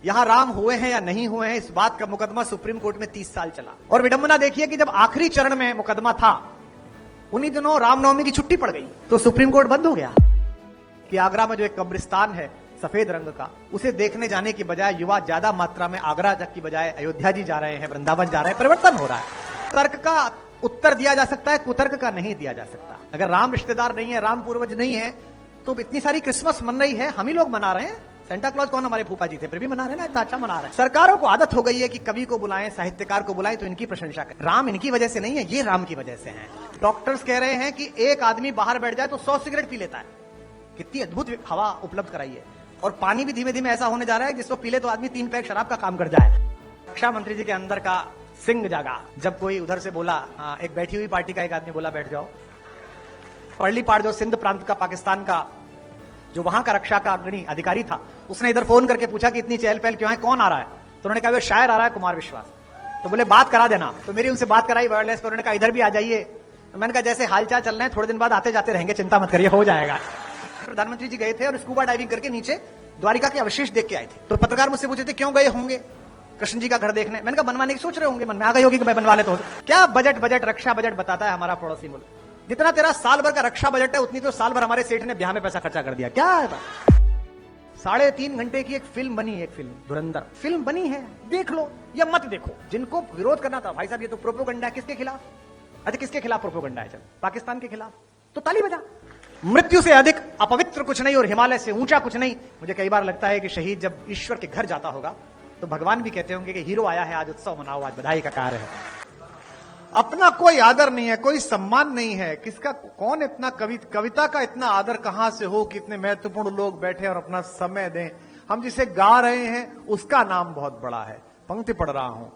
यहां राम हुए हैं या नहीं हुए हैं, इस बात का मुकदमा सुप्रीम कोर्ट में 30 साल चला। और विडंबना देखिए कि जब आखिरी चरण में मुकदमा था, उन्हीं दिनों रामनवमी की छुट्टी पड़ गई, तो सुप्रीम कोर्ट बंद हो गया। कि आगरा में जो एक कब्रिस्तान है सफेद रंग का, उसे देखने जाने की बजाय युवा ज्यादा मात्रा में आगरा तक की बजाय अयोध्या जी जा रहे हैं, वृंदावन जा रहे हैं। परिवर्तन हो रहा है। तर्क का उत्तर दिया जा सकता है, कुतर्क का नहीं दिया जा सकता। अगर राम रिश्तेदार नहीं है, राम पूर्वज नहीं है, तो इतनी सारी क्रिसमस मन रही है, हम ही लोग मना रहे हैं। सेंटा क्लॉज कौन, हमारे फूफा जी थे, फिर भी मना रहे हैं ना, इतना अच्छा मना रहे हैं। सरकारों को आदत हो गई है कि कवि को बुलाएं, साहित्यकार को बुलाएं तो इनकी प्रशंसा करें। राम इनकी वजह से नहीं है, ये राम की वजह से है। डॉक्टर्स कह रहे हैं कि एक आदमी बाहर बैठ जाए तो 100 सिगरेट पी लेता है। कितनी अद्भुत हवा उपलब्ध कराई है। और पानी भी धीमे धीमे ऐसा होने जा रहा है जिसको पी ले तो आदमी 3 पैक शराब का काम कर जाए। रक्षा मंत्री जी के अंदर का सिंह जागा जब कोई उधर से बोला, एक बैठी हुई पार्टी का एक आदमी बोला बैठ जाओ। पर्ली पाड़ जो सिंध प्रांत का, पाकिस्तान का, जो वहां का रक्षा का अग्रणी अधिकारी था, उसने इधर फोन करके पूछा कि इतनी चहल पहल क्यों है, कौन आ रहा है? तो उन्होंने कहा वो शायर आ रहा है, कुमार विश्वास। तो बोले बात करा देना। तो मेरी उनसे बात कराई वायरलेस पर, उन्होंने कहा इधर भी आ जाइए। तो मैंने कहा जैसे हालचाल चल रहे हैं, थोड़े दिन बाद आते जाते रहेंगे, चिंता मत करिए, हो जाएगा। प्रधानमंत्री जी गए थे और स्कूबा डाइविंग करके नीचे द्वारिका के अवशेष देख के आए थे। तो पत्रकार मुझसे पूछे थे क्यों गए होंगे कृष्ण जी का घर देखने। मैंने कहा बनवाने की सोच रहे होंगे, मन में आ गई होगी कि मैं बनवा लेता हूं। क्या बजट रक्षा बजट बताता है हमारा पड़ोसी मुल्क। जितना तेरा साल भर का रक्षा बजट है, उतनी तो साल भर हमारे सेठ ने ब्याह में पैसा खर्चा कर दिया। क्या है? 3.5 घंटे की एक फिल्म बनी, एक फिल्म धुरंधर फिल्म बनी है, देख लो या मत देखो। जिनको विरोध करना था, भाई साहब ये तो प्रोपोगंडा है। किसके खिलाफ? अच्छा किसके खिलाफ प्रोपोगंडा है? चल पाकिस्तान के खिलाफ, तो ताली बजा। मृत्यु से अधिक अपवित्र कुछ नहीं और हिमालय से ऊंचा कुछ नहीं। मुझे कई बार लगता है कि शहीद जब ईश्वर के घर जाता होगा तो भगवान भी कहते होंगे कि हीरो आया है, आज उत्सव मनाओ, आज बधाई का कार्य है। अपना कोई आदर नहीं है, कोई सम्मान नहीं है। किसका, कौन इतना कविता का इतना आदर कहां से हो कि इतने महत्वपूर्ण लोग बैठे और अपना समय दें। हम जिसे गा रहे हैं उसका नाम बहुत बड़ा है। पंक्ति पढ़ रहा हूं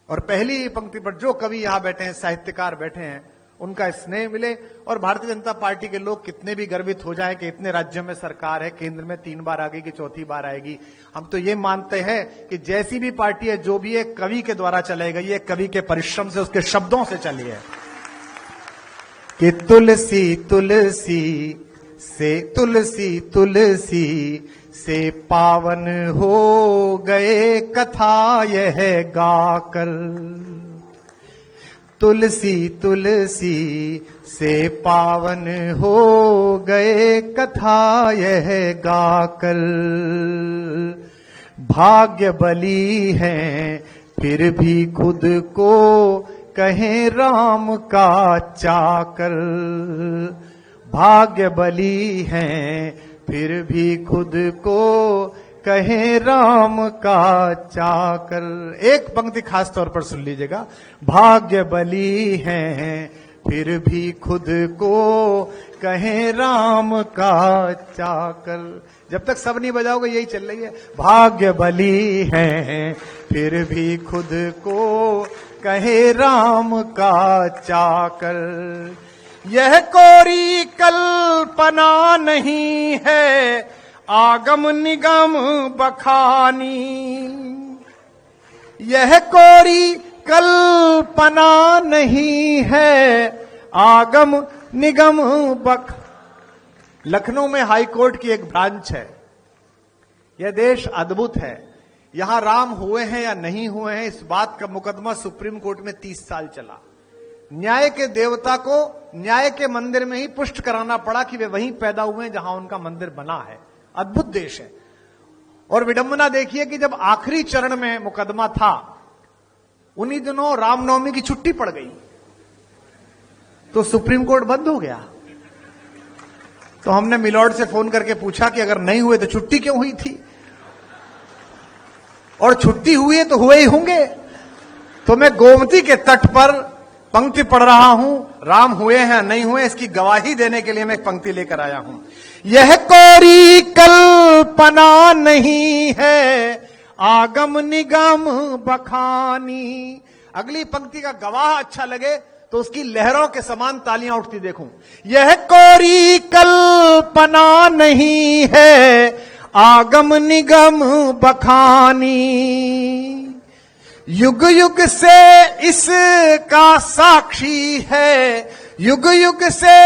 और पहली पंक्ति पर जो कवि यहां बैठे हैं, साहित्यकार बैठे हैं, उनका स्नेह मिले। और भारतीय जनता पार्टी के लोग कितने भी गर्वित हो जाएं कि इतने राज्यों में सरकार है, केंद्र में 3 बार आ गई कि 4थी बार आएगी, हम तो ये मानते हैं कि जैसी भी पार्टी है, जो भी एक कवि के द्वारा चलाई गई है, कवि के परिश्रम से, उसके शब्दों से चली है। कि तुलसी तुलसी से, तुलसी तुलसी से पावन हो गए कथा यह गाकर। तुलसी तुलसी से पावन हो गए कथा यह गाकर। भाग्य बली हैं फिर भी खुद को कहें राम का चाकर। भाग्य बली हैं फिर भी खुद को कहे राम का चाकर। एक पंक्ति खास तौर पर सुन लीजिएगा। भाग्य बली हैं फिर भी खुद को कहे राम का चाकर। जब तक सब नहीं बजाओगे यही चल रही है। भाग्य बली हैं फिर भी खुद को कहे राम का चाकर। यह कोरी कल्पना नहीं है, आगम निगम बखानी। यह कोरी कल्पना नहीं है, आगम निगम बख। लखनऊ में हाई कोर्ट की एक ब्रांच है। यह देश अद्भुत है। यहां राम हुए हैं या नहीं हुए हैं, इस बात का मुकदमा सुप्रीम कोर्ट में 30 साल चला। न्याय के देवता को न्याय के मंदिर में ही पुष्ट कराना पड़ा कि वे वहीं पैदा हुए हैं जहां उनका मंदिर बना है। अद्भुत देश है। और विडंबना देखिए कि जब आखिरी चरण में मुकदमा था, उन्हीं दिनों रामनवमी की छुट्टी पड़ गई, तो सुप्रीम कोर्ट बंद हो गया। तो हमने मिलॉर्ड से फोन करके पूछा कि अगर नहीं हुए तो छुट्टी क्यों हुई थी, और छुट्टी हुई है तो हुए ही होंगे। तो मैं गोमती के तट पर पंक्ति पढ़ रहा हूं। राम हुए हैं नहीं हुए, इसकी गवाही देने के लिए मैं एक पंक्ति लेकर आया हूं। यह कोरी कल्पना नहीं है, आगम निगम बखानी। अगली पंक्ति का गवाह अच्छा लगे तो उसकी लहरों के समान तालियां उठती देखूं। यह कोरी कल्पना नहीं है, आगम निगम बखानी। युग युग से इसका साक्षी है, युग युग से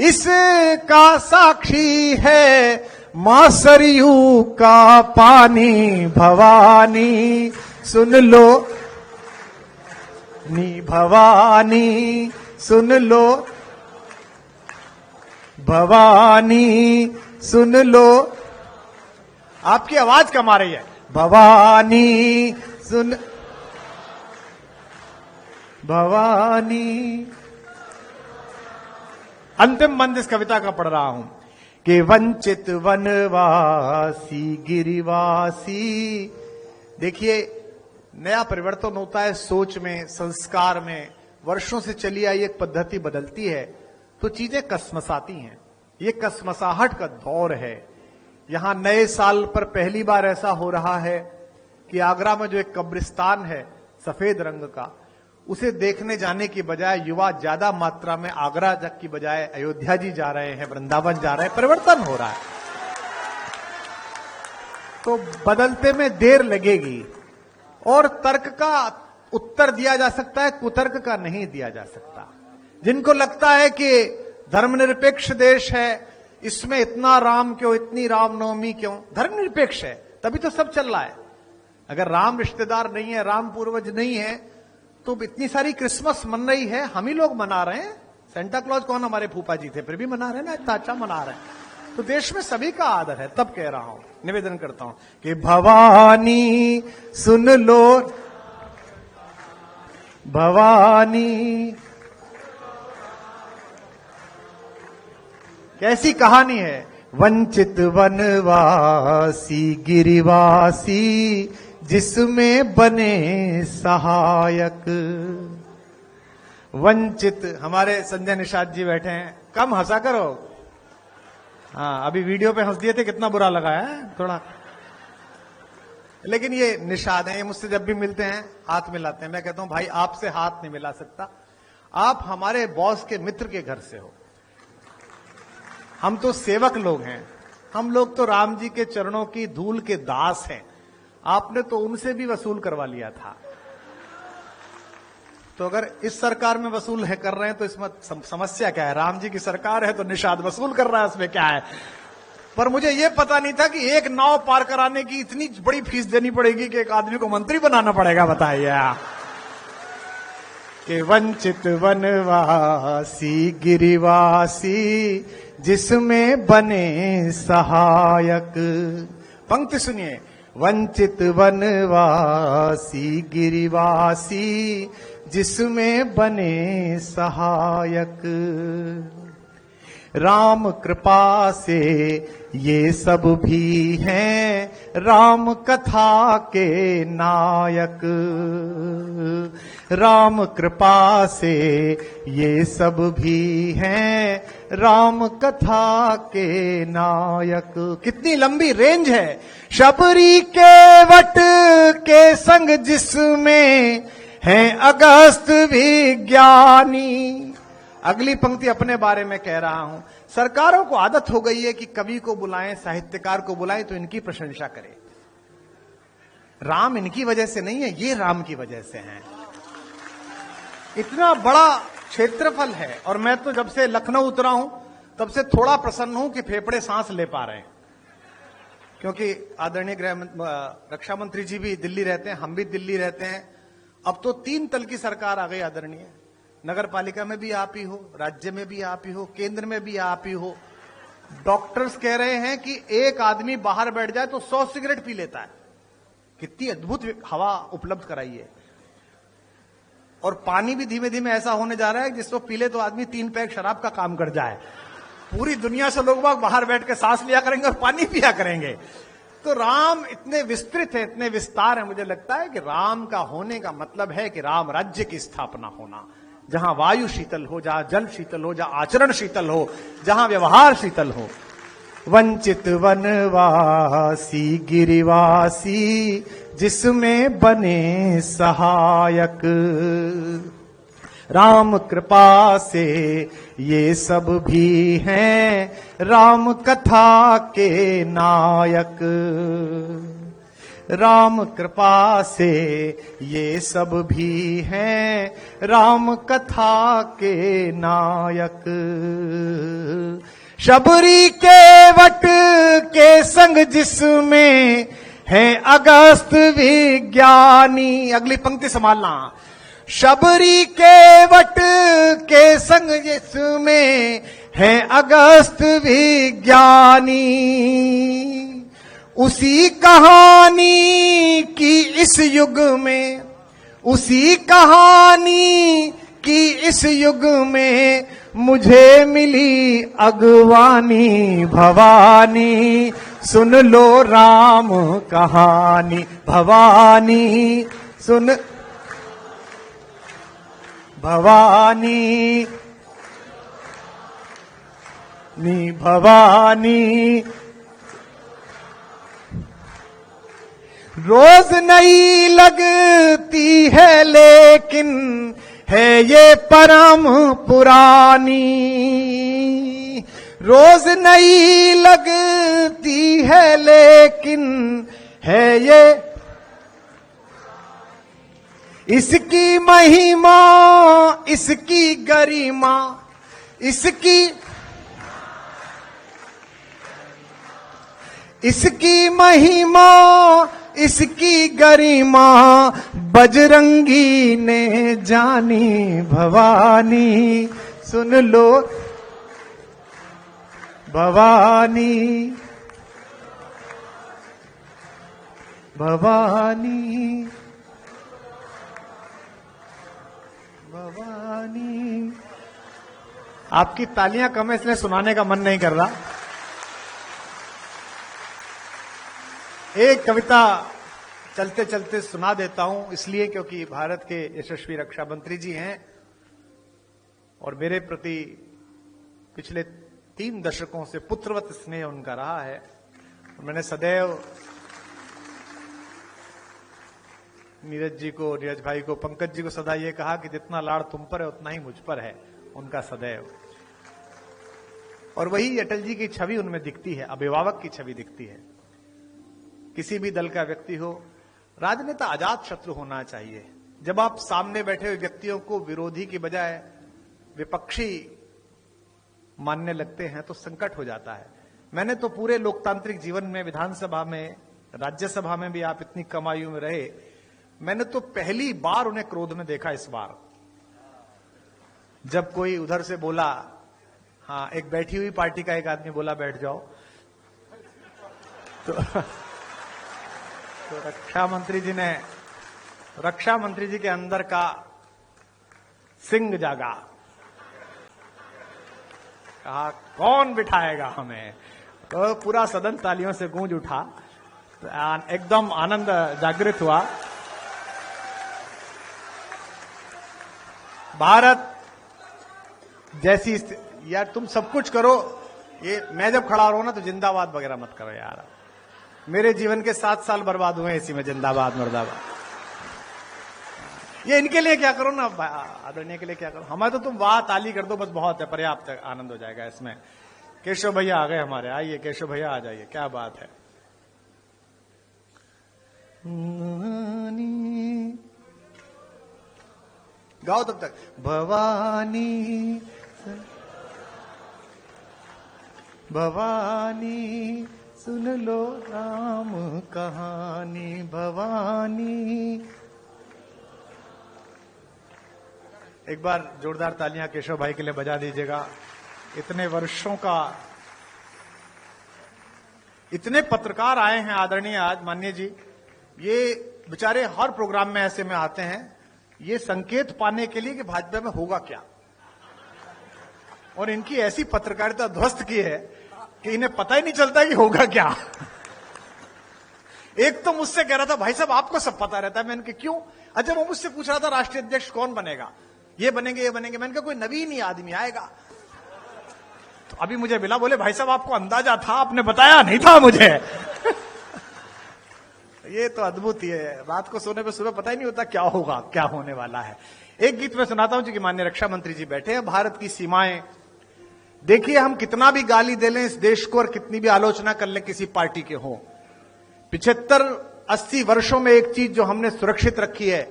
इसका साक्षी है, मां सरयू का पानी भवानी सुन लो, नी भवानी सुन लो, भवानी सुन लो। आपकी आवाज कम आ रही है। भवानी सुन, भवानी। अंतिम बंद इस कविता का पढ़ रहा हूं कि वंचित वनवासी गिरिवासी। देखिए, नया परिवर्तन होता है सोच में, संस्कार में। वर्षों से चली आई एक पद्धति बदलती है तो चीजें कसमसाती हैं। ये कसमसाहट का दौर है। यहां नए साल पर पहली बार ऐसा हो रहा है कि आगरा में जो एक कब्रिस्तान है सफेद रंग का, उसे देखने जाने की बजाय युवा ज्यादा मात्रा में आगरा तक की बजाय अयोध्या जी जा रहे हैं, वृंदावन जा रहे हैं। परिवर्तन हो रहा है। तो बदलते में देर लगेगी और तर्क का उत्तर दिया जा सकता है, कुतर्क का नहीं दिया जा सकता। जिनको लगता है कि धर्मनिरपेक्ष देश है, इसमें इतना राम क्यों, इतनी रामनवमी क्यों, धर्मनिरपेक्ष है तभी तो सब चल रहा है। अगर राम रिश्तेदार नहीं है, राम पूर्वज नहीं है, तो इतनी सारी क्रिसमस मन रही है, हम ही लोग मना रहे हैं। सेंटा क्लॉज कौन हमारे फूफा जी थे, फिर भी मना रहे हैं ना, इतना अच्छा मना रहे हैं। तो देश में सभी का आदर है। तब कह रहा हूं, निवेदन करता हूं कि भवानी सुन लो, भवानी। कैसी कहानी है। वंचित वनवासी गिरिवासी जिसमें बने सहायक। वंचित, हमारे संजय निषाद जी बैठे हैं, कम हंसा करो। हाँ, अभी वीडियो पे हंस दिए थे, कितना बुरा लगा है थोड़ा। लेकिन ये निषाद है, ये मुझसे जब भी मिलते हैं हाथ मिलाते हैं। मैं कहता हूं भाई आपसे हाथ नहीं मिला सकता, आप हमारे बॉस के मित्र के घर से हो। हम तो सेवक लोग हैं, हम लोग तो राम जी के चरणों की धूल के दास हैं। आपने तो उनसे भी वसूल करवा लिया था। तो अगर इस सरकार में वसूल है कर रहे हैं तो इसमें समस्या क्या है। राम जी की सरकार है तो निषाद वसूल कर रहा है, उसमें क्या है। पर मुझे यह पता नहीं था कि एक नाव पार कराने की इतनी बड़ी फीस देनी पड़ेगी कि एक आदमी को मंत्री बनाना पड़ेगा। बताइए कि वंचित वनवासी गिरिवासी जिसमें बने सहायक। पंक्ति सुनिए, वंचित वनवासी गिरिवासी जिसमें बने सहायक। राम कृपा से ये सब भी हैं राम कथा के नायक। राम कृपा से ये सब भी हैं राम कथा के नायक। कितनी लंबी रेंज है। शबरी के वट के संग जिसमें हैं अगस्त विज्ञानी। अगली पंक्ति अपने बारे में कह रहा हूं। सरकारों को आदत हो गई है कि कवि को बुलाएं, साहित्यकार को बुलाएं तो इनकी प्रशंसा करें। राम इनकी वजह से नहीं है, ये राम की वजह से हैं। इतना बड़ा क्षेत्रफल है। और मैं तो जब से लखनऊ उतरा हूं तब से थोड़ा प्रसन्न हूं कि फेफड़े सांस ले पा रहे हैं, क्योंकि आदरणीय रक्षा मंत्री जी भी दिल्ली रहते हैं, हम भी दिल्ली रहते हैं। अब तो 3 तल की सरकार आ गई आदरणीय। नगर पालिका में भी आप ही हो, राज्य में भी आप ही हो, केंद्र में भी आप ही हो। डॉक्टर्स कह रहे हैं कि एक आदमी बाहर बैठ जाए तो 100 सिगरेट पी लेता है। कितनी अद्भुत हवा उपलब्ध कराई है। और पानी भी धीमे धीमे ऐसा होने जा रहा है जिसको पी ले तो आदमी 3 पैक शराब का काम कर जाए। पूरी दुनिया से लोग बाहर बैठ के सांस लिया करेंगे और पानी पिया करेंगे। तो राम इतने विस्तृत है, इतने विस्तार है। मुझे लगता है कि राम का होने का मतलब है कि राम राज्य की स्थापना होना, जहां वायु शीतल हो, जहां जल शीतल हो, जहां आचरण शीतल हो, जहां व्यवहार शीतल हो। वंचित वनवासी गिरिवासी जिसमें बने सहायक। राम कृपा से ये सब भी हैं राम कथा के नायक। राम कृपा से ये सब भी हैं राम कथा के नायक। शबरी के वट के संग जिसमें है अगस्त विज्ञानी। अगली पंक्ति संभालना। शबरी के वट के संग जिसमें है अगस्त विज्ञानी, उसी कहानी की इस युग में, उसी कहानी की इस युग में मुझे मिली अगवानी। भवानी सुन लो राम कहानी, भवानी सुन, भवानी नी भवानी। रोज नई लगती है लेकिन है ये परम पुरानी। रोज नई लगती है लेकिन है ये, इसकी महिमा इसकी गरिमा, इसकी महिमा इसकी गरिमा बजरंगी ने जानी। भवानी सुन लो, भवानी भवानी भवानी। आपकी तालियां कम है इसलिए सुनाने का मन नहीं कर रहा। एक कविता चलते चलते सुना देता हूं, इसलिए क्योंकि भारत के यशस्वी रक्षा मंत्री जी हैं और मेरे प्रति पिछले 3 दशकों से पुत्रवत स्नेह उनका रहा है। मैंने सदैव नीरज जी को, नीरज भाई को, पंकज जी को सदा ये कहा कि जितना लाड़ तुम पर है उतना ही मुझ पर है उनका सदैव। और वही अटल जी की छवि उनमें दिखती है, अभिभावक की छवि दिखती है। किसी भी दल का व्यक्ति हो, राजनेता अजात शत्रु होना चाहिए। जब आप सामने बैठे हुए व्यक्तियों को विरोधी की बजाय विपक्षी मानने लगते हैं तो संकट हो जाता है। मैंने तो पूरे लोकतांत्रिक जीवन में, विधानसभा में, राज्यसभा में भी आप इतनी कम आयु में रहे, मैंने तो पहली बार उन्हें क्रोध में देखा। इस बार जब कोई उधर से बोला, हाँ, एक बैठी हुई पार्टी का एक आदमी बोला बैठ जाओ, तो रक्षा मंत्री जी के अंदर का सिंह जागा। कहा कौन बिठाएगा हमें, तो पूरा सदन तालियों से गूंज उठा, तो एकदम आनंद जागृत हुआ। भारत जैसी, यार तुम सब कुछ करो, ये मैं जब खड़ा रहा हूं ना तो जिंदाबाद वगैरह मत करो यार। मेरे जीवन के 7 साल बर्बाद हुए इसी में, जिंदाबाद मुर्दाबाद। ये इनके लिए क्या करो ना, आदरणीय के लिए क्या करो, हमारे तो तुम वाह ताली कर दो बस, बहुत है, पर्याप्त आनंद हो जाएगा इसमें। केशव भैया आ गए हमारे, आइए केशव भैया आ जाइए, क्या बात है। गाओ तब तक। भवानी भवानी सुन लो राम कहानी, भवानी। एक बार जोरदार तालियां केशव भाई के लिए बजा दीजिएगा। इतने वर्षों का, इतने पत्रकार आए हैं आदरणीय आज माननीय जी, ये बेचारे हर प्रोग्राम में ऐसे में आते हैं ये संकेत पाने के लिए कि भाजपा में होगा क्या, और इनकी ऐसी पत्रकारिता ध्वस्त की है कि इन्हें पता ही नहीं चलता कि होगा क्या। एक तो मुझसे कह रहा था भाई साहब आपको सब पता रहता है। मैंने कहा क्यों? अच्छा, वो मुझसे पूछ रहा था राष्ट्रीय अध्यक्ष कौन बनेगा, ये बनेंगे ये बनेंगे। मैंने कहा कोई नवीन ही आदमी आएगा। तो अभी मुझे मिला, बोले भाई साहब आपको अंदाजा था, आपने बताया नहीं था मुझे। ये तो अद्भुत ही है, रात को सोने पे सुबह पता ही नहीं होता क्या होगा, क्या होने वाला है। एक गीत में सुनाता हूं, जो कि माननीय रक्षा मंत्री जी बैठे हैं। भारत की सीमाएं देखिए, हम कितना भी गाली दे लें इस देश को और कितनी भी आलोचना कर लें किसी पार्टी के हो, 75-80 वर्षों में एक चीज जो हमने सुरक्षित रखी है,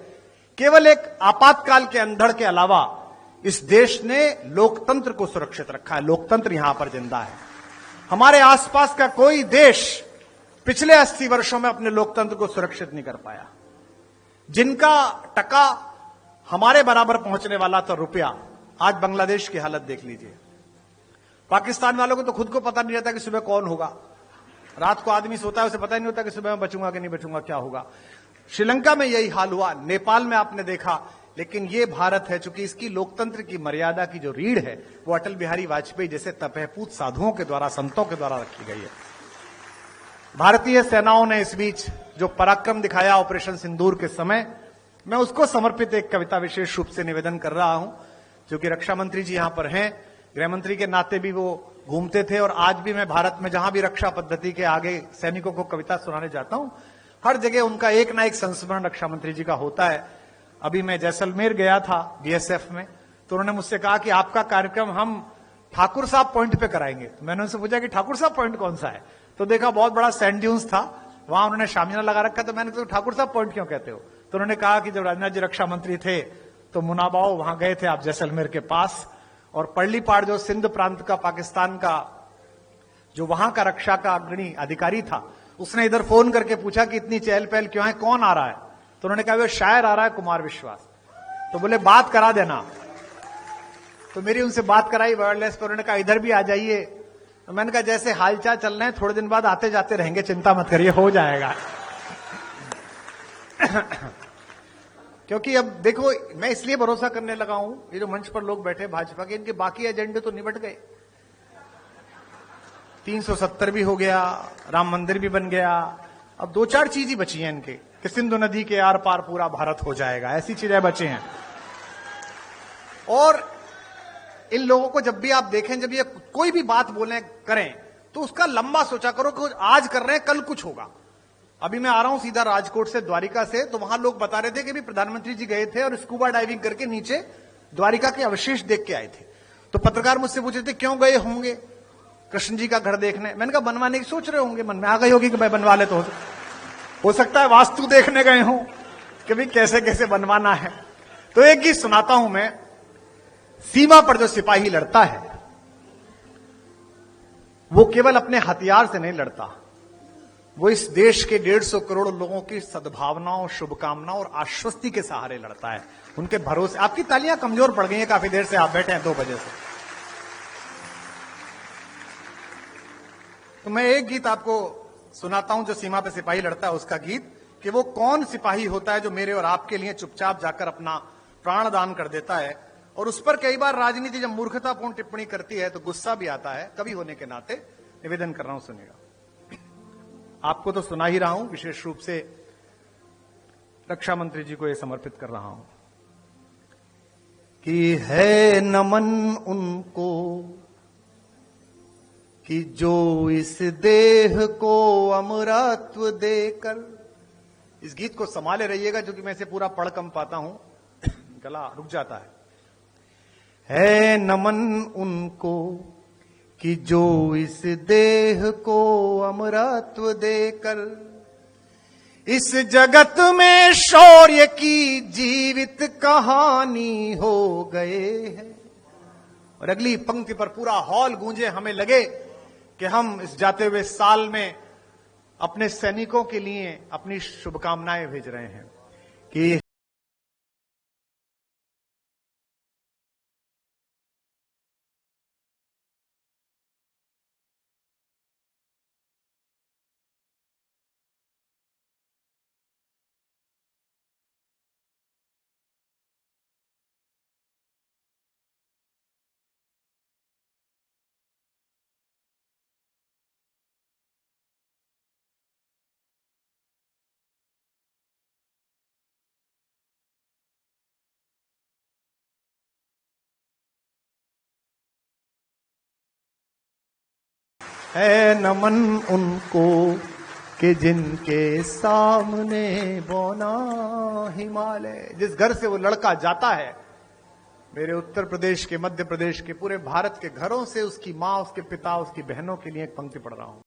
केवल एक आपातकाल के अंधड़ के अलावा इस देश ने लोकतंत्र को सुरक्षित रखा है, लोकतंत्र यहां पर जिंदा है। हमारे आसपास का कोई देश पिछले 80 वर्षों में अपने लोकतंत्र को सुरक्षित नहीं कर पाया। जिनका टका हमारे बराबर पहुंचने वाला था रुपया, आज बांग्लादेश की हालत देख लीजिए। पाकिस्तान वालों को तो खुद को पता नहीं रहता कि सुबह कौन होगा। रात को आदमी सोता है, उसे पता ही नहीं होता कि सुबह मैं बचूंगा कि नहीं बचूंगा, क्या होगा। श्रीलंका में यही हाल हुआ, नेपाल में आपने देखा। लेकिन ये भारत है, चूंकि इसकी लोकतंत्र की मर्यादा की जो रीढ़ है वो अटल बिहारी वाजपेयी जैसे तपहपूत साधुओं के द्वारा, संतों के द्वारा रखी गई है। भारतीय सेनाओं ने इस बीच जो पराक्रम दिखाया ऑपरेशन सिंदूर के समय, मैं उसको समर्पित एक कविता विशेष रूप से निवेदन कर रहा हूं। क्योंकि रक्षा मंत्री जी यहां पर हैं, गृह मंत्री के नाते भी वो घूमते थे, और आज भी मैं भारत में जहां भी रक्षा पद्धति के आगे सैनिकों को कविता सुनाने जाता हूं, हर जगह उनका एक ना एक संस्मरण रक्षा मंत्री जी का होता है। अभी मैं जैसलमेर गया था बीएसएफ में, तो उन्होंने मुझसे कहा कि आपका कार्यक्रम हम ठाकुर साहब पॉइंट पे कराएंगे। तो मैंने उनसे पूछा कि ठाकुर साहब पॉइंट कौन सा है, तो देखा बहुत बड़ा सैंड ड्यून्स था, वहां उन्होंने शामियाना लगा रखा। तो मैंने तो ठाकुर साहब पॉइंट क्यों कहते हो, तो उन्होंने कहा कि जब राजनाथ जी रक्षा मंत्री थे तो मुनाबाओ वहां गए थे आप जैसलमेर के पास, और पड़लीपाड़ जो सिंध प्रांत का पाकिस्तान का जो वहां का रक्षा का अग्रणी अधिकारी था, उसने इधर फोन करके पूछा कि इतनी चहल पहल क्यों है, कौन आ रहा है। तो उन्होंने कहा वो शायर आ रहा है कुमार विश्वास। तो बोले बात करा देना। तो मेरी उनसे बात कराई वायरलेस पर, उन्होंने कहा इधर भी आ जाइए। तो मैंने कहा जैसे हालचाल चल रहे हैं, थोड़े दिन बाद आते जाते रहेंगे, चिंता मत करिए, हो जाएगा। क्योंकि अब देखो, मैं इसलिए भरोसा करने लगा हूं, ये जो मंच पर लोग बैठे भाजपा के, इनके बाकी एजेंडे तो निबट गए। 370 भी हो गया, राम मंदिर भी बन गया, अब 2-4 चीज ही बची हैं इनके, कि सिंधु नदी के आर पार पूरा भारत हो जाएगा, ऐसी चीजें बची हैं। और इन लोगों को जब भी आप देखें, जब ये कोई भी बात बोले करें, तो उसका लंबा सोचा करो कि आज कर रहे हैं कल कुछ होगा। अभी मैं आ रहा हूं सीधा राजकोट से, द्वारिका से, तो वहां लोग बता रहे थे कि भी प्रधानमंत्री जी गए थे और स्कूबा डाइविंग करके नीचे द्वारिका के अवशेष देख के आए थे। तो पत्रकार मुझसे पूछ रहे थे क्यों गए होंगे कृष्ण जी का घर देखने। मैंने कहा बनवाने की सोच रहे होंगे, मन में आ गई होगी कि भाई बनवा ले, तो हो सकता है वास्तु देखने गए हों कि भाई कैसे कैसे बनवाना है। तो एक गीत सुनाता हूं मैं। सीमा पर जो सिपाही लड़ता है वो केवल अपने हथियार से नहीं लड़ता, वो इस देश के 150 करोड़ लोगों की सद्भावनाओं, शुभकामनाओं और आश्वस्ति के सहारे लड़ता है, उनके भरोसे। आपकी तालियां कमजोर पड़ गई हैं, काफी देर से आप बैठे हैं 2 बजे से। तो मैं एक गीत आपको सुनाता हूं जो सीमा पे सिपाही लड़ता है उसका गीत, कि वो कौन सिपाही होता है जो मेरे और आपके लिए चुपचाप जाकर अपना प्राण दान कर देता है। और उस पर कई बार राजनीति जब मूर्खतापूर्ण टिप्पणी करती है तो गुस्सा भी आता है, कवि होने के नाते निवेदन कर रहा हूं, सुनिएगा। आपको तो सुना ही रहा हूं, विशेष रूप से रक्षा मंत्री जी को यह समर्पित कर रहा हूं कि है नमन उनको कि जो इस देह को अमरत्व देकर। इस गीत को संभाले रहिएगा, जो कि मैं इसे पूरा पढ़ कम पाता हूं, गला रुक जाता है नमन उनको कि जो इस देह को अमरत्व देकर इस जगत में शौर्य की जीवित कहानी हो गए हैं। और अगली पंक्ति पर पूरा हॉल गूंजे, हमें लगे कि हम इस जाते हुए साल में अपने सैनिकों के लिए अपनी शुभकामनाएं भेज रहे हैं कि है नमन उनको कि जिनके सामने बौना हिमालय। जिस घर से वो लड़का जाता है, मेरे उत्तर प्रदेश के, मध्य प्रदेश के, पूरे भारत के घरों से उसकी मां, उसके पिता, उसकी बहनों के लिए एक पंक्ति पढ़ रहा हूं।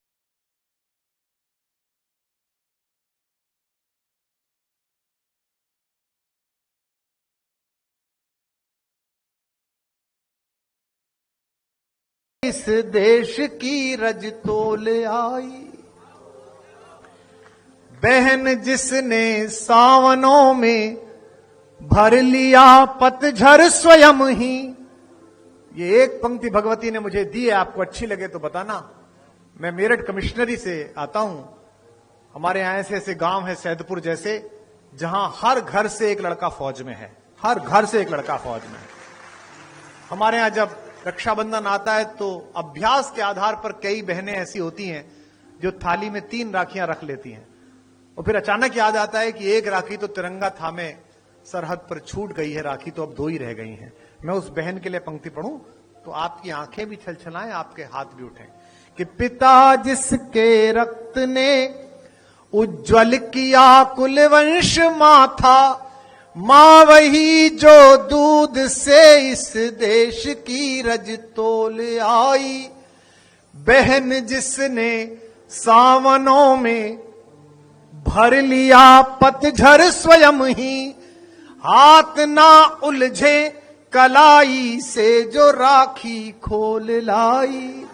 इस देश की रज तोल आई। बहन जिसने सावनों में भर लिया पतझर स्वयं ही। ये एक पंक्ति भगवती ने मुझे दी है, आपको अच्छी लगे तो बताना। मैं मेरठ कमिश्नरी से आता हूं। हमारे यहां ऐसे ऐसे गांव है, सैदपुर जैसे, जहां हर घर से एक लड़का फौज में है, हर घर से एक लड़का फौज में है। हमारे यहां जब रक्षाबंधन आता है तो अभ्यास के आधार पर कई बहनें ऐसी होती हैं जो थाली में 3 राखियां रख लेती हैं, और फिर अचानक याद आता है कि एक राखी तो तिरंगा थामे सरहद पर छूट गई है, राखी तो अब 2 ही रह गई हैं। मैं उस बहन के लिए पंक्ति पढ़ूं तो आपकी आंखें भी छलछलाएं, आपके हाथ भी उठें। कि पिता जिसके रक्त ने उज्जवल किया कुलवंश माथा, मां वही जो दूध से इस देश की रज तोल आई। बहन जिसने सावनों में भर लिया पतझर स्वयं ही, हाथ ना उलझे कलाई से जो राखी खोल लाई।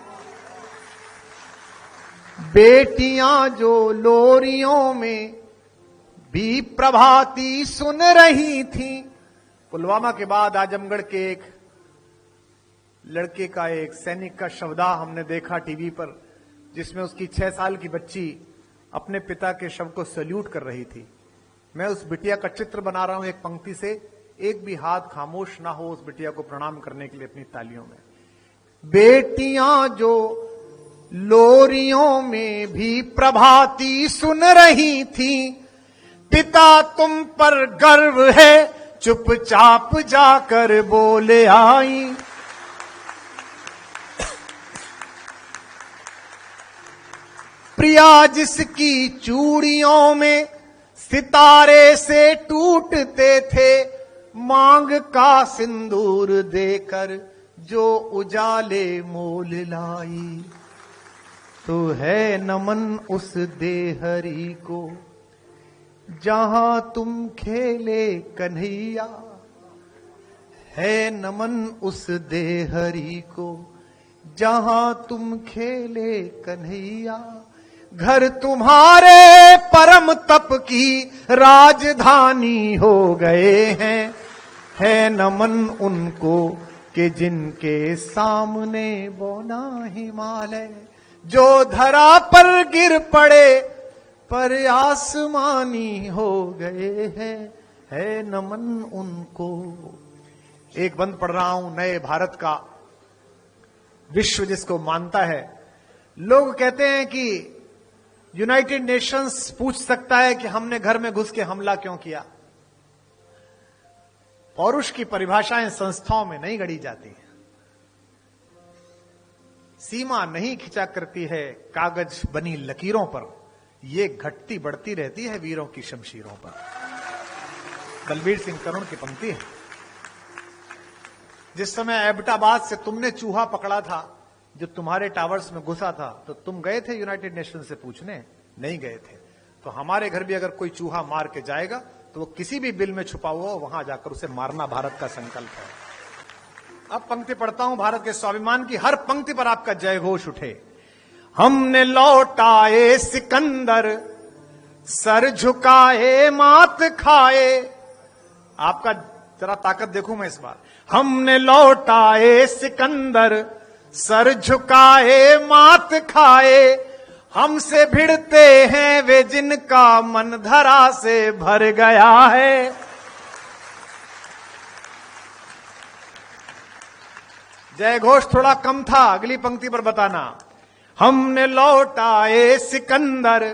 बेटियां जो लोरियों में भी प्रभाती सुन रही थी। पुलवामा के बाद आजमगढ़ के एक लड़के का, एक सैनिक का शवदाह हमने देखा टीवी पर, जिसमें उसकी 6 साल की बच्ची अपने पिता के शव को सैल्यूट कर रही थी। मैं उस बिटिया का चित्र बना रहा हूं एक पंक्ति से, एक भी हाथ खामोश ना हो उस बिटिया को प्रणाम करने के लिए अपनी तालियों में। बेटियां जो लोरियों में भी प्रभाती सुन रही थी, पिता तुम पर गर्व है चुपचाप जाकर बोले आई। प्रिया जिसकी चूड़ियों में सितारे से टूटते थे, मांग का सिंदूर देकर जो उजाले मोल लाई। तो है नमन उस देहरी को जहां तुम खेले कन्हैया, है नमन उस देहरी को जहां तुम खेले कन्हैया। घर तुम्हारे परम तप की राजधानी हो गए हैं, है नमन उनको कि जिनके सामने बौना हिमालय। जो धरा पर गिर पड़े पर आसमानी हो गए हैं, है नमन उनको। एक बंद पढ़ रहा हूं नए भारत का, विश्व जिसको मानता है। लोग कहते हैं कि यूनाइटेड नेशंस पूछ सकता है कि हमने घर में घुस के हमला क्यों किया। पौरुष की परिभाषाएं संस्थाओं में नहीं गढ़ी जाती हैं। सीमा नहीं खिंचा करती है कागज बनी लकीरों पर, ये घटती बढ़ती रहती है वीरों की शमशीरों पर। बलबीर सिंह करुण की पंक्ति है। जिस समय एबटाबाद से तुमने चूहा पकड़ा था जो तुम्हारे टावर्स में घुसा था, तो तुम गए थे यूनाइटेड नेशन से पूछने? नहीं गए थे। तो हमारे घर भी अगर कोई चूहा मार के जाएगा तो वो किसी भी बिल में छुपा हुआ, वहां जाकर उसे मारना भारत का संकल्प है। अब पंक्ति पढ़ता हूं भारत के स्वाभिमान की, हर पंक्ति पर आपका जय घोष उठे। हमने लौटाए सिकंदर, सर झुकाए मात खाए। आपका जरा ताकत देखूं मैं इस बार। हमने लौटाए सिकंदर, सर झुकाए मात खाए। हमसे भिड़ते हैं वे जिनका मन धरा से भर गया है। जय घोष थोड़ा कम था, अगली पंक्ति पर बताना। हमने लौटाए सिकंदर।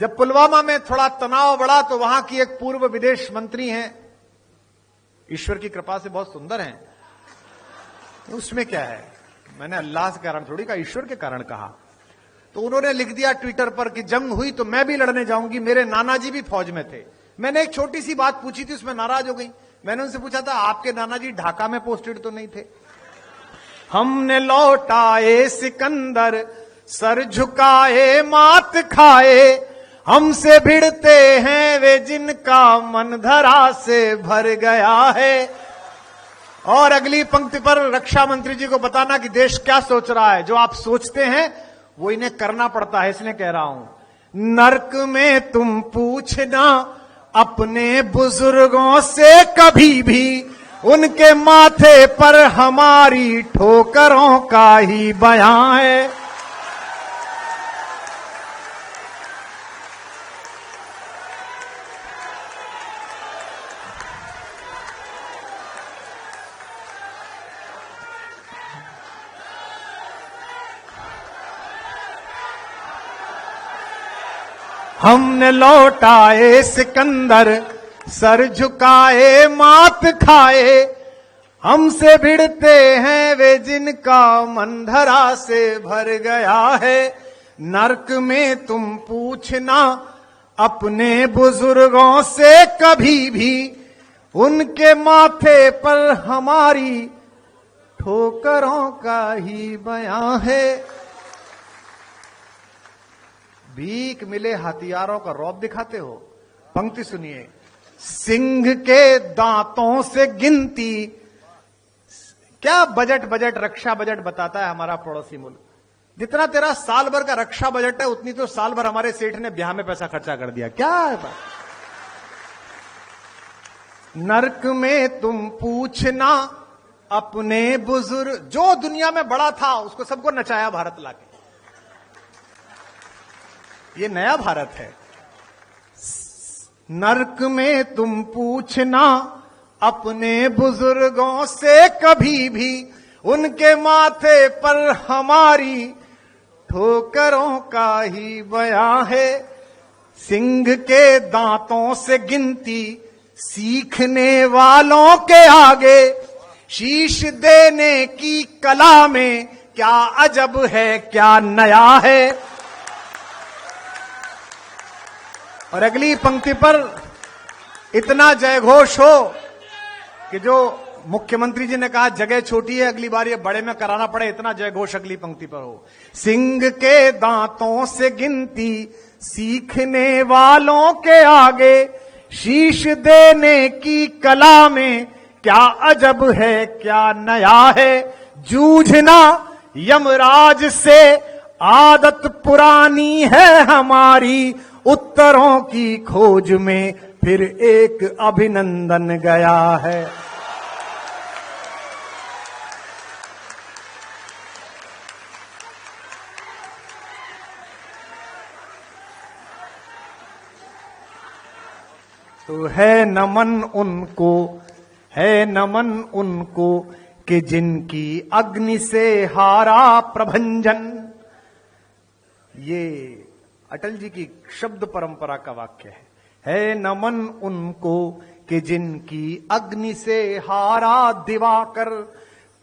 जब पुलवामा में थोड़ा तनाव बढ़ा तो वहां की एक पूर्व विदेश मंत्री हैं, ईश्वर की कृपा से बहुत सुंदर हैं। उसमें क्या है, मैंने अल्लाह के कारण थोड़ी कहा, ईश्वर के कारण कहा। तो उन्होंने लिख दिया ट्विटर पर कि जंग हुई तो मैं भी लड़ने जाऊंगी, मेरे नाना जी भी फौज में थे। मैंने एक छोटी सी बात पूछी थी, उसमें नाराज हो गई। मैंने उनसे पूछा था आपके नाना जी ढाका में पोस्टेड तो नहीं थे? हमने लौटाए सिकंदर, सर झुकाए मात खाए। हमसे भिड़ते हैं वे जिनका मन धरा से भर गया है। और अगली पंक्ति पर रक्षा मंत्री जी को बताना कि देश क्या सोच रहा है। जो आप सोचते हैं वो इन्हें करना पड़ता है, इसलिए कह रहा हूं। नर्क में तुम पूछना अपने बुजुर्गों से कभी भी, उनके माथे पर हमारी ठोकरों का ही बयां है। हमने लौटाए सिकंदर, सर झुकाए मात खाए, हमसे भिड़ते हैं वे जिनका मन धरा से भर गया है। नर्क में तुम पूछना अपने बुजुर्गों से कभी भी, उनके माथे पर हमारी ठोकरों का ही बयां है। भीख मिले हथियारों का रौब दिखाते हो। पंक्ति सुनिए। सिंह के दांतों से गिनती, क्या बजट रक्षा बजट बताता है हमारा पड़ोसी मुल्क। जितना तेरा साल भर का रक्षा बजट है उतनी तो साल भर हमारे सेठ ने ब्याह में पैसा खर्चा कर दिया। क्या है बात? नर्क में तुम पूछना अपने बुजुर्ग, जो दुनिया में बड़ा था उसको सबको नचाया भारत लाके। ये नया भारत है। नर्क में तुम पूछना अपने बुजुर्गों से कभी भी, उनके माथे पर हमारी ठोकरों का ही बयां है। सिंह के दांतों से गिनती, सीखने वालों के आगे शीश देने की कला में क्या अजब है, क्या नया है। और अगली पंक्ति पर इतना जयघोष हो कि जो मुख्यमंत्री जी ने कहा जगह छोटी है, अगली बार ये बड़े में कराना पड़े, इतना जयघोष अगली पंक्ति पर हो। सिंह के दांतों से गिनती, सीखने वालों के आगे शीश देने की कला में क्या अजब है, क्या नया है। जूझना यमराज से आदत पुरानी है हमारी, उत्तरों की खोज में फिर एक अभिनंदन गया है। तो है नमन उनको, है नमन उनको कि जिनकी अग्नि से हारा प्रभंजन। ये अटल जी की शब्द परंपरा का वाक्य है नमन उनको कि जिनकी अग्नि से हारा दिवाकर,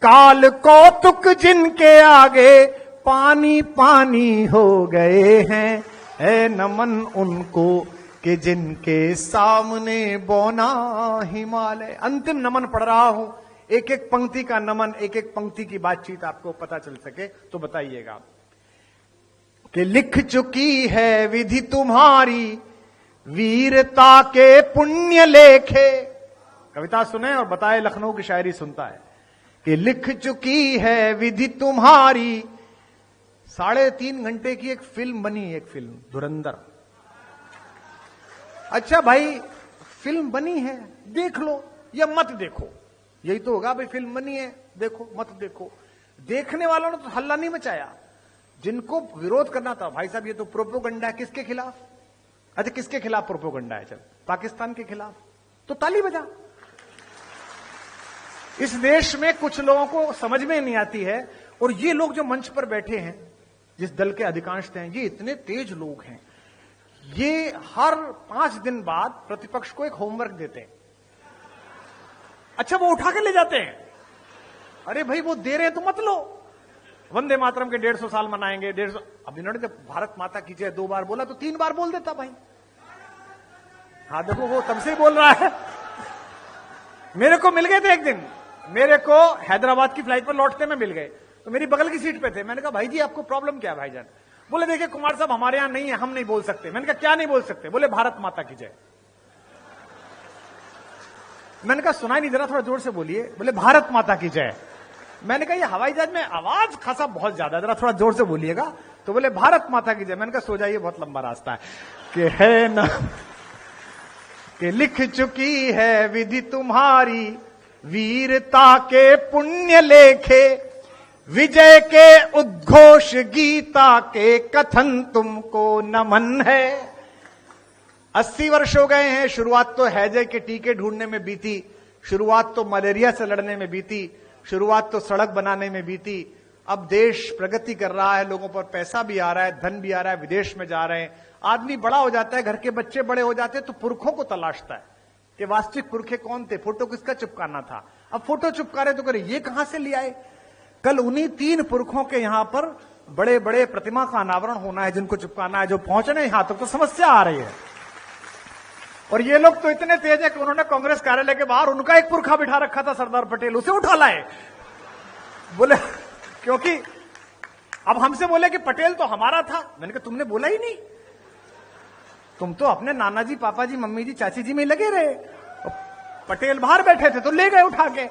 काल कौतुक जिनके आगे पानी पानी हो गए हैं। है नमन उनको कि जिनके सामने बौना हिमालय। अंतिम नमन पढ़ रहा हूं, एक एक पंक्ति का नमन, एक एक पंक्ति की बातचीत आपको पता चल सके तो बताइएगा कि लिख चुकी है विधि तुम्हारी वीरता के पुण्य लेखे। कविता सुने और बताए, लखनऊ की शायरी सुनता है कि लिख चुकी है विधि तुम्हारी। 3.5 घंटे की एक फिल्म बनी, एक फिल्म धुरंधर। अच्छा भाई, फिल्म बनी है, देख लो या मत देखो, यही तो होगा भाई। फिल्म बनी है, देखो मत देखो। देखने वालों ने तो हल्ला नहीं मचाया, जिनको विरोध करना था भाई साहब ये तो प्रोपोगंडा है। किसके खिलाफ? अच्छा, किसके खिलाफ प्रोपोगंडा है? चल, पाकिस्तान के खिलाफ, तो ताली बजा। इस देश में कुछ लोगों को समझ में नहीं आती है, और ये लोग जो मंच पर बैठे हैं, जिस दल के अधिकांश हैं, ये इतने तेज लोग हैं, ये हर 5 दिन बाद प्रतिपक्ष को एक होमवर्क देते हैं। अच्छा, वो उठा के ले जाते हैं। अरे भाई, वो दे रहे हैं तो मत लो। वंदे मातरम के 150 साल मनाएंगे, 150। अब इन्होंने जब भारत माता की जय 2 बार बोला तो 3 बार बोल देता भाई। हाँ देखो, वो तब से बोल रहा है। मेरे को मिल गए थे एक दिन, मेरे को हैदराबाद की फ्लाइट पर लौटते में मिल गए, तो मेरी बगल की सीट पे थे। मैंने कहा भाई जी आपको प्रॉब्लम क्या है भाईजान? बोले देखिए कुमार साहब हमारे यहां नहीं है, हम नहीं बोल सकते। मैंने कहा क्या नहीं बोल सकते? बोले भारत माता की जय। मैंने कहा सुनाई नहीं दे रहा, थोड़ा जोर से बोलिए। बोले भारत माता की जय। मैंने कहा ये हवाई जहाज में आवाज खासा बहुत ज्यादा है, जरा थोड़ा जोर से बोलिएगा। तो बोले भारत माता की जय। मैंने कहा सो जाइए, बहुत लंबा रास्ता है। कि है ना कि लिख चुकी है विधि तुम्हारी, वीरता के पुण्य लेखे, विजय के उद्घोष गीता के कथन तुमको नमन है। 80 वर्ष हो गए हैं। शुरुआत तो हैजे के टीके ढूंढने में बीती, शुरुआत तो मलेरिया से लड़ने में बीती, शुरुआत तो सड़क बनाने में बीती। अब देश प्रगति कर रहा है, लोगों पर पैसा भी आ रहा है, धन भी आ रहा है, विदेश में जा रहे हैं। आदमी बड़ा हो जाता है, घर के बच्चे बड़े हो जाते हैं, तो पुरखों को तलाशता है कि वास्तविक पुरखे कौन थे, फोटो किसका चिपकाना था। अब फोटो चिपका रहे तो करे ये कहां से ले आए। कल उन्हीं 3 पुरखों के यहां पर बड़े बड़े प्रतिमा का अनावरण होना है, जिनको चिपकाना है, जो पहुंचने यहां तक तो समस्या आ रही है। और ये लोग तो इतने तेज है कि उन्होंने कांग्रेस कार्यालय के बाहर उनका एक पुरखा बिठा रखा था, सरदार पटेल, उसे उठा लाए। बोले क्योंकि अब हमसे बोले कि पटेल तो हमारा था। मैंने कहा तुमने बोला ही नहीं, तुम तो अपने नाना जी, पापा जी, मम्मी जी, चाची जी में लगे रहे। पटेल बाहर बैठे थे तो ले गए उठा के।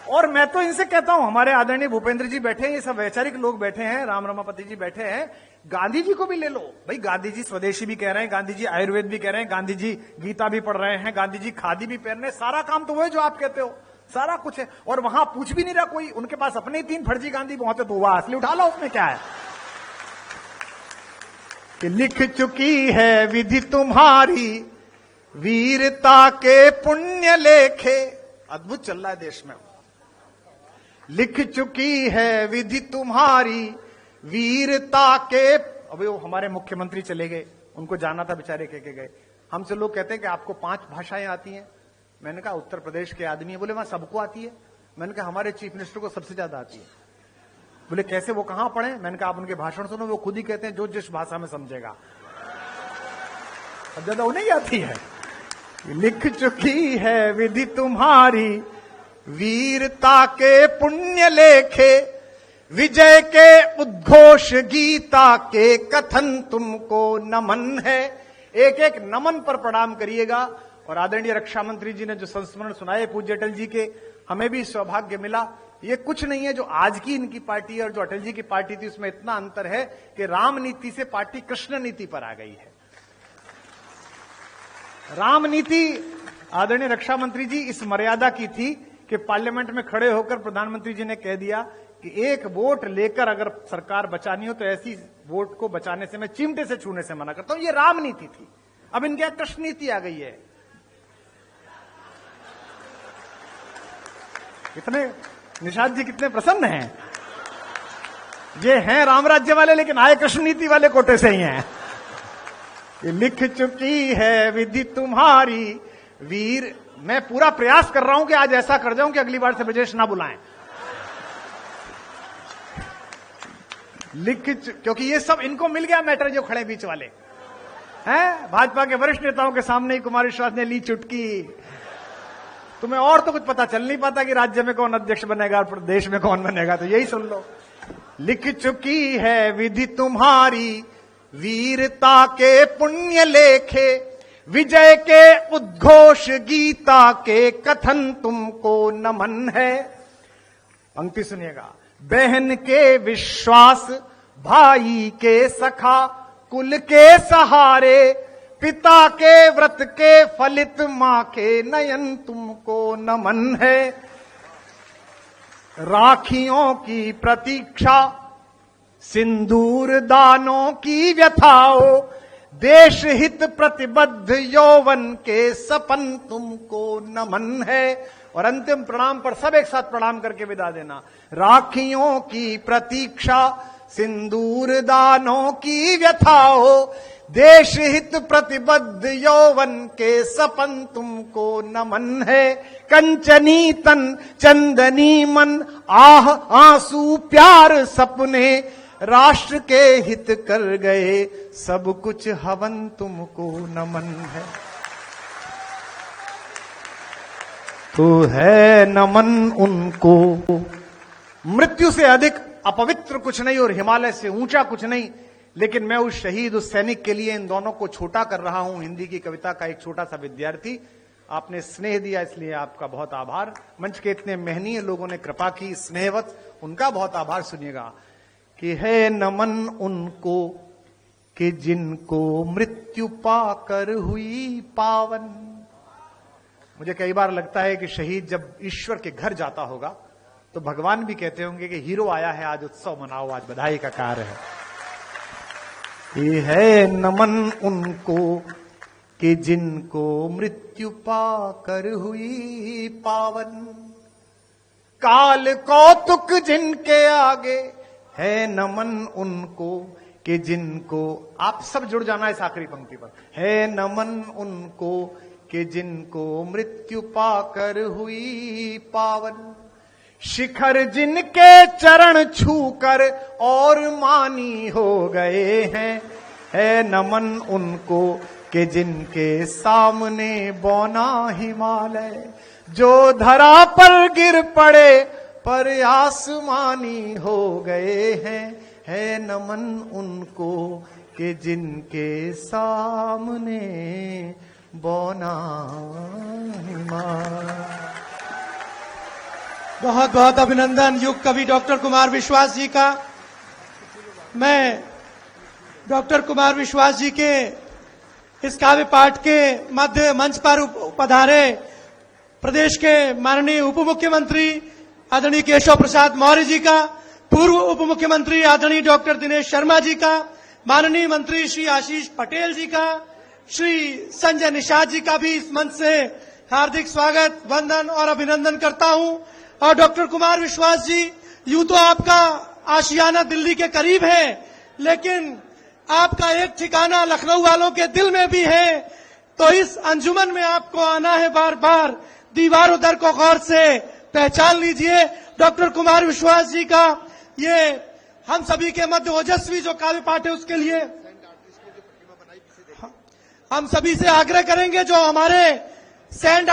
और मैं तो इनसे कहता हूं, हमारे आदरणीय भूपेंद्र जी बैठे हैं, ये सब वैचारिक लोग बैठे हैं, राम रमापति जी बैठे हैं, गांधी जी को भी ले लो भाई। गांधी जी स्वदेशी भी कह रहे हैं, गांधी जी आयुर्वेद भी कह रहे हैं, गांधी जी गीता भी पढ़ रहे हैं, गांधी जी खादी भी पहन रहे हैं। सारा काम तो वो है जो आप कहते हो, सारा कुछ है। और वहां पूछ भी नहीं रहा कोई, उनके पास अपने ही 3 फर्जी गांधी पहुंचे तो वह असली उठा लो, उसमें क्या है। कि लिख चुकी है विधि तुम्हारी, वीरता के पुण्य लेखे। अद्भुत चल रहा है देश में। लिख चुकी है विधि तुम्हारी, वीरता के। अभी वो हमारे मुख्यमंत्री चले गए, उनको जाना था, बेचारे कह के गए। हमसे लोग कहते हैं कि आपको 5 भाषाएं आती हैं। मैंने कहा उत्तर प्रदेश के आदमी है। बोले वहां सबको आती है। मैंने कहा हमारे चीफ मिनिस्टर को सबसे ज्यादा आती है। बोले कैसे, वो कहां पढ़े। मैंने कहा आप उनके भाषण सुनो, वो खुद ही कहते हैं जो जिस भाषा में समझेगा, अब ज्यादा उन्हें आती है। लिख चुकी है विधि तुम्हारी, वीरता के पुण्य लेखे, विजय के उद्घोष गीता के कथन तुमको नमन है। एक एक नमन पर प्रणाम करिएगा। और आदरणीय रक्षा मंत्री जी ने जो संस्मरण सुनाए पूज्य अटल जी के, हमें भी सौभाग्य मिला। ये कुछ नहीं है जो आज की इनकी पार्टी और जो अटल जी की पार्टी थी, उसमें इतना अंतर है कि राम नीति से पार्टी कृष्ण नीति पर आ गई है। राम नीति आदरणीय रक्षा मंत्री जी इस मर्यादा की थी कि पार्लियामेंट में खड़े होकर प्रधानमंत्री जी ने कह दिया कि एक वोट लेकर अगर सरकार बचानी हो तो ऐसी वोट को बचाने से, मैं चिमटे से छूने से मना करता हूं। ये राम नीति थी। अब इनके यहां कृष्ण नीति आ गई है। कितने निषाद जी कितने प्रसन्न हैं। ये हैं राम राज्य वाले, लेकिन आए कृष्ण नीति वाले कोटे से ही हैं। ये लिख चुकी है विधि तुम्हारी, वीर। मैं पूरा प्रयास कर रहा हूं कि आज ऐसा कर जाऊं कि अगली बार से ब्रजेश ना बुलाएं। क्योंकि ये सब इनको मिल गया मैटर, जो खड़े बीच वाले हैं। भाजपा के वरिष्ठ नेताओं के सामने ही कुमार विश्वास ने ली चुटकी। तुम्हें और तो कुछ पता चल नहीं पाता कि राज्य में कौन अध्यक्ष बनेगा और प्रदेश में कौन बनेगा, तो यही सुन लो। लिख चुकी है विधि तुम्हारी, वीरता के पुण्य लेखे, विजय के उद्घोष गीता के कथन तुमको नमन है। पंक्ति सुनिएगा। बहन के विश्वास, भाई के सखा, कुल के सहारे, पिता के व्रत के फलित, मां के नयन तुमको नमन है। राखियों की प्रतीक्षा, सिंदूर दानों की व्यथाओ, देश हित प्रतिबद्ध यौवन के सपन तुमको नमन है। और अंतिम प्रणाम पर सब एक साथ प्रणाम करके विदा देना। राखियों की प्रतीक्षा, सिंदूर दानों की व्यथाओ, देश हित प्रतिबद्ध यौवन के सपन तुमको नमन है। कंचनी तन चंदनी मन, आह आंसू प्यार सपने, राष्ट्र के हित कर गए सब कुछ हवन तुमको नमन है। तो है नमन उनको। मृत्यु से अधिक अपवित्र कुछ नहीं और हिमालय से ऊंचा कुछ नहीं। लेकिन मैं उस शहीद, उस सैनिक के लिए इन दोनों को छोटा कर रहा हूं। हिंदी की कविता का एक छोटा सा विद्यार्थी आपने स्नेह दिया, इसलिए आपका बहुत आभार। मंच के इतने महनीय लोगों ने कृपा की स्नेहवत, उनका बहुत आभार। सुनिएगा कि है नमन उनको कि जिनको मृत्यु पाकर हुई पावन। मुझे कई बार लगता है कि शहीद जब ईश्वर के घर जाता होगा तो भगवान भी कहते होंगे कि हीरो आया है, आज उत्सव मनाओ, आज बधाई का कार्य है। ये है नमन उनको कि जिनको मृत्यु पाकर हुई पावन। काल कौतुक जिनके आगे, है नमन उनको कि जिनको, आप सब जुड़ जाना इस आखिरी पंक्ति पर, है नमन उनको कि जिनको मृत्यु पाकर हुई पावन। शिखर जिनके चरण छूकर और मानी हो गए हैं, है नमन उनको कि जिनके सामने बौना हिमालय। जो धरा पर गिर पड़े पर आसमानी हो गए हैं, है नमन उनको कि जिनके सामने बौना हिमालय। बहुत बहुत अभिनंदन युग कवि डॉक्टर कुमार विश्वास जी का। मैं डॉक्टर कुमार विश्वास जी के इस काव्य पाठ के मध्य मंच पर पधारे प्रदेश के माननीय उप मुख्यमंत्री आदरणीय केशव प्रसाद मौर्य जी का, पूर्व उप मुख्यमंत्री आदरणीय डॉक्टर दिनेश शर्मा जी का, माननीय मंत्री श्री आशीष पटेल जी का, श्री संजय निषाद जी का भी इस मंच से हार्दिक स्वागत, वंदन और अभिनंदन करता हूं। और डॉक्टर कुमार विश्वास जी, यूं तो आपका आशियाना दिल्ली के करीब है, लेकिन आपका एक ठिकाना लखनऊ वालों के दिल में भी है। तो इस अंजुमन में आपको आना है बार बार, दीवारों दर को गौर से पहचान लीजिए। डॉक्टर कुमार विश्वास जी का ये हम सभी के मध्य ओजस्वी जो काव्य पाठ है, उसके लिए हम सभी से आग्रह करेंगे जो हमारे सैंड